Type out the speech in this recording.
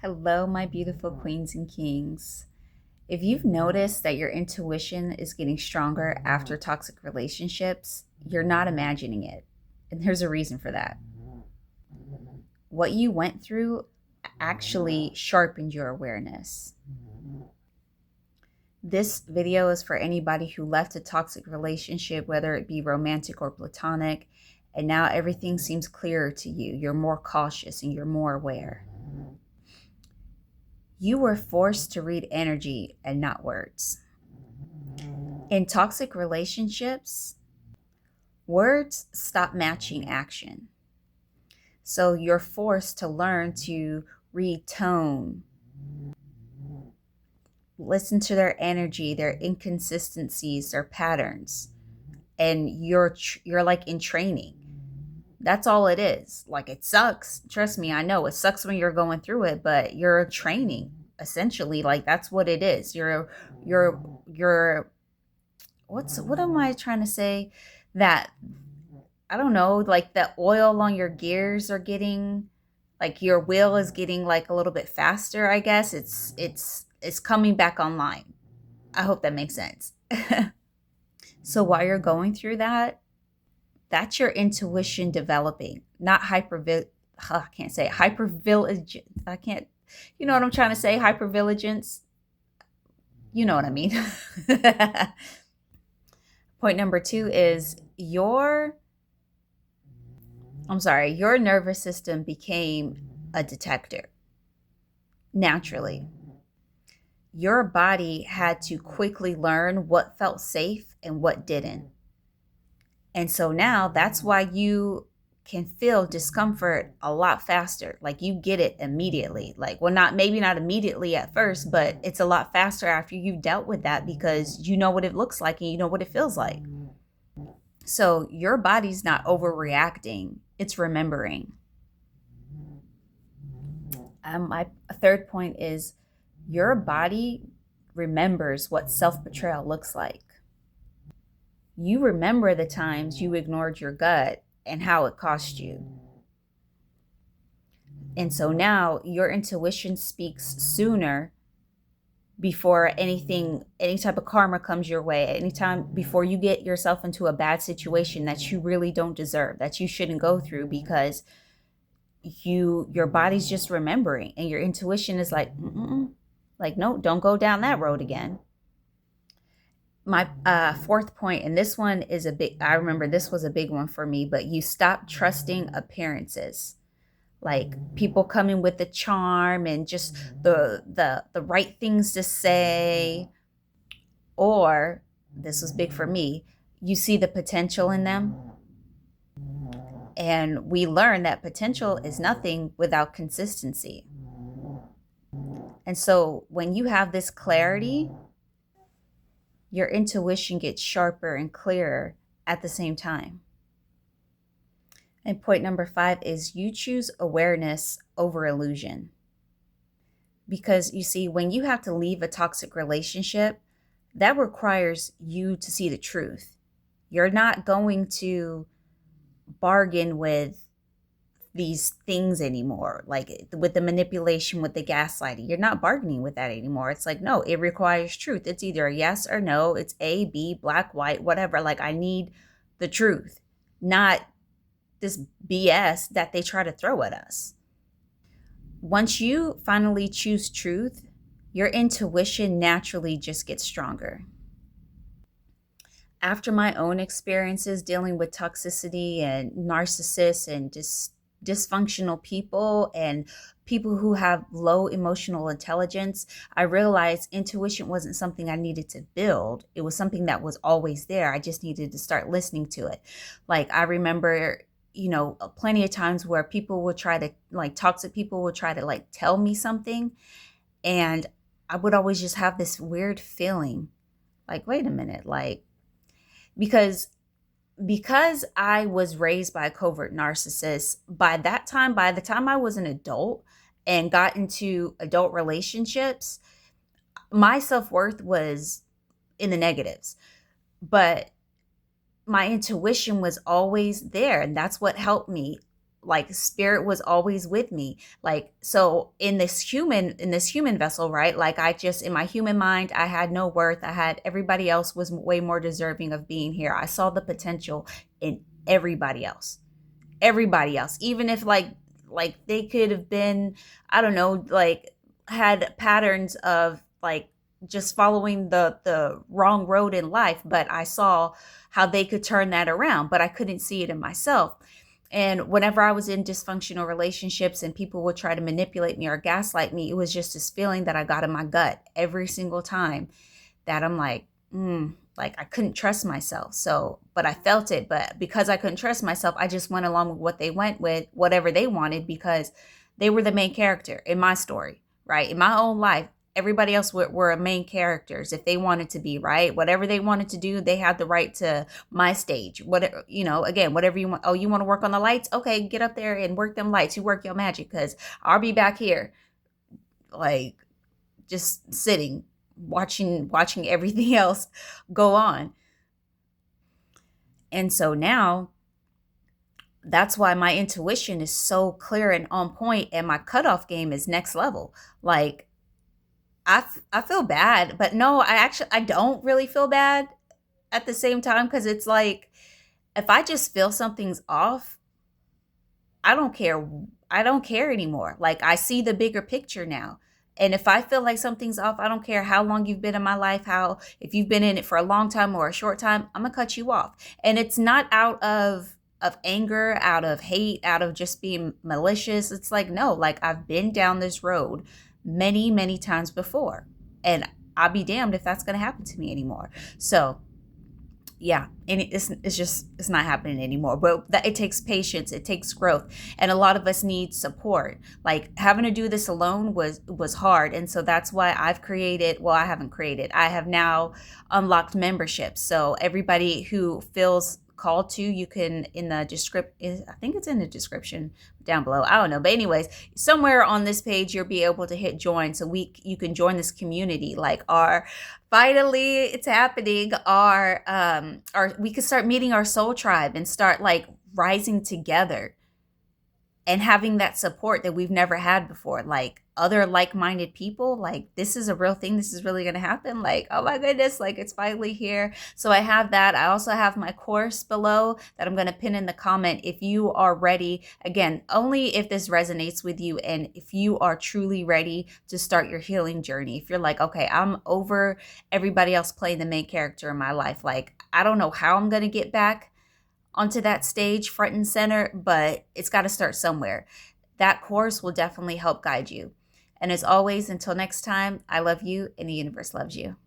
Hello, my beautiful queens and kings. If you've noticed that your intuition is getting stronger after toxic relationships, you're not imagining it. And there's a reason for that. What you went through actually sharpened your awareness. This video is for anybody who left a toxic relationship, whether it be romantic or platonic, and now everything seems clearer to you. You're more cautious and you're more aware. You were forced to read energy and not words. In toxic relationships, words stop matching action. So you're forced to learn to read tone, listen to their energy, their inconsistencies, their patterns. And you're like in training. That's all it is. Like, it sucks. Trust me, I know it sucks when you're going through it, but you're training essentially. Like, that's what it is. You're what am I trying to say? That, I don't know, like the oil on your gears are getting, like your wheel is getting like a little bit faster, I guess. It's coming back online. I hope that makes sense. So while you're going through that, that's your intuition developing, not I can't say it. Hypervigilance. I can't, you know what I'm trying to say? Hypervigilance. You know what I mean. Point number 2 is your nervous system became a detector naturally. Your body had to quickly learn what felt safe and what didn't. And so now that's why you can feel discomfort a lot faster. Like, you get it immediately. Like, well, maybe not immediately at first, but it's a lot faster after you've dealt with that, because you know what it looks like and you know what it feels like. So your body's not overreacting, it's remembering. My third point is your body remembers what self-betrayal looks like. You remember the times you ignored your gut and how it cost you. And so now your intuition speaks sooner before any type of karma comes your way, anytime before you get yourself into a bad situation that you really don't deserve, that you shouldn't go through, because your body's just remembering and your intuition is like, like, no, don't go down that road again. My fourth point, and this one is I remember this was a big one for me, but you stop trusting appearances. Like, people coming with the charm and just the right things to say. Or, this was big for me, you see the potential in them. And we learn that potential is nothing without consistency. And so when you have this clarity, your intuition gets sharper and clearer at the same time. And point number 5 is you choose awareness over illusion. Because you see, when you have to leave a toxic relationship, that requires you to see the truth. You're not going to bargain with these things anymore, like with the manipulation, with the gaslighting. You're not bargaining with that anymore. It's like, no, it requires truth. It's either a yes or no. It's A, B, black, white, whatever. Like, I need the truth, not this BS that they try to throw at us. Once you finally choose truth, your intuition naturally just gets stronger. After my own experiences dealing with toxicity and narcissists and dysfunctional people and people who have low emotional intelligence, I realized intuition wasn't something I needed to build. It was something that was always there. I just needed to start listening to it. Like, I remember, plenty of times where people would try to, like, toxic people would try to, like, tell me something. And I would always just have this weird feeling like, wait a minute, like, because I was raised by a covert narcissist, by the time I was an adult and got into adult relationships, my self-worth was in the negatives. But my intuition was always there, and that's what helped me like spirit was always with me. Like, so in this human vessel, right? Like, I just, in my human mind, I had no worth. I had, everybody else was way more deserving of being here. I saw the potential in everybody else. Everybody else, even if like they could have been, I don't know, like had patterns of like just following the wrong road in life, but I saw how they could turn that around, but I couldn't see it in myself. And whenever I was in dysfunctional relationships and people would try to manipulate me or gaslight me, it was just this feeling that I got in my gut every single time, that I'm like I couldn't trust myself. So, but I felt it. But because I couldn't trust myself, I just went along with what they went with, whatever they wanted, because they were the main character in my story, right? In my own life, everybody else were main characters if they wanted to be, right? Whatever they wanted to do, they had the right to my stage. Whatever, again, whatever you want. Oh, you want to work on the lights? Okay, get up there and work them lights. You work your magic, because I'll be back here, like, just sitting, watching everything else go on. And so now that's why my intuition is so clear and on point, and my cutoff game is next level. Like, I feel bad, but no, I don't really feel bad at the same time, because it's like, if I just feel something's off, I don't care. I don't care anymore. Like, I see the bigger picture now. And if I feel like something's off, I don't care how long you've been in my life, how, if you've been in it for a long time or a short time, I'm gonna cut you off. And it's not out of anger, out of hate, out of just being malicious. It's like, no, like, I've been down this road many, many times before. And I'll be damned if that's gonna happen to me anymore. So yeah, and it's just, it's not happening anymore. But that, it takes patience, it takes growth, and a lot of us need support. Like, having to do this alone was hard, and so that's why I've created, well, I haven't created, I have now unlocked memberships. So everybody who feels called to, you can, in the description, I think it's in the description down below, I don't know, but anyways, somewhere on this page you'll be able to hit join, so you can join this community. Like, our, finally it's happening, our we could start meeting our soul tribe and start like rising together and having that support that we've never had before, like other like-minded people. Like, this is a real thing, this is really going to happen. Like, oh my goodness, like, it's finally here. So I have that. I also have my course below that I'm going to pin in the comment if you are ready. Again, only if this resonates with you, and if you are truly ready to start your healing journey. If you're like, okay, I'm over everybody else playing the main character in my life, like, I don't know how I'm going to get back onto that stage front and center, but it's got to start somewhere. That course will definitely help guide you. And as always, until next time, I love you and the universe loves you.